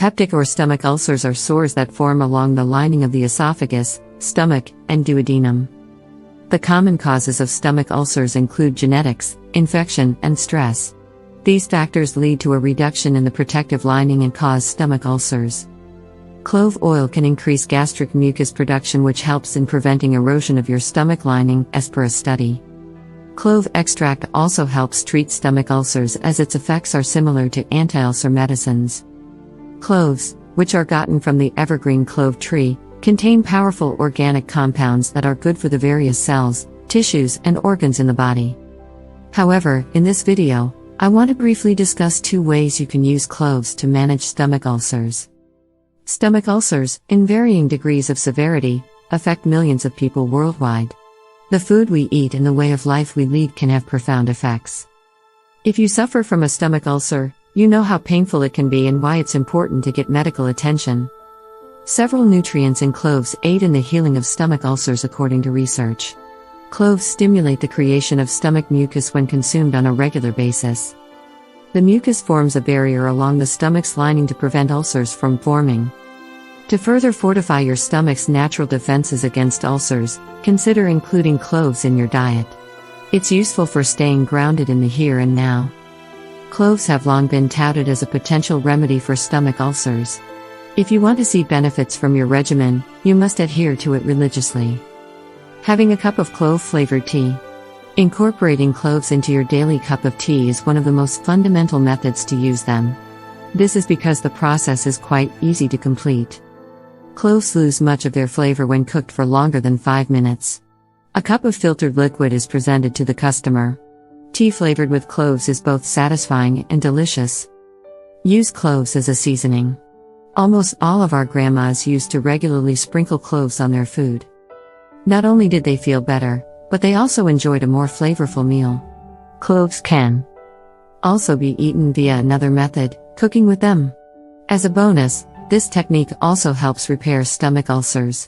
Peptic or stomach ulcers are sores that form along the lining of the esophagus, stomach, and duodenum. The common causes of stomach ulcers include genetics, infection, and stress. These factors lead to a reduction in the protective lining and cause stomach ulcers. Clove oil can increase gastric mucus production, which helps in preventing erosion of your stomach lining, as per a study. Clove extract also helps treat stomach ulcers, as its effects are similar to anti-ulcer medicines. Cloves, which are gotten from the evergreen clove tree, contain powerful organic compounds that are good for the various cells, tissues, and organs in the body. However, in this video, I want to briefly discuss 2 ways you can use cloves to manage stomach ulcers. Stomach ulcers, in varying degrees of severity, affect millions of people worldwide. The food we eat and the way of life we lead can have profound effects. If you suffer from a stomach ulcer, you know how painful it can be and why it's important to get medical attention. Several nutrients in cloves aid in the healing of stomach ulcers according to research. Cloves stimulate the creation of stomach mucus when consumed on a regular basis. The mucus forms a barrier along the stomach's lining to prevent ulcers from forming. To further fortify your stomach's natural defenses against ulcers, consider including cloves in your diet. It's useful for staying grounded in the here and now. Cloves have long been touted as a potential remedy for stomach ulcers. If you want to see benefits from your regimen, you must adhere to it religiously. Having a cup of clove-flavored tea. Incorporating cloves into your daily cup of tea is one of the most fundamental methods to use them. This is because the process is quite easy to complete. Cloves lose much of their flavor when cooked for longer than 5 minutes. A cup of filtered liquid is presented to the customer. Tea flavored with cloves is both satisfying and delicious. Use cloves as a seasoning. Almost all of our grandmas used to regularly sprinkle cloves on their food. Not only did they feel better, but they also enjoyed a more flavorful meal. Cloves can also be eaten via another method, cooking with them. As a bonus, this technique also helps repair stomach ulcers.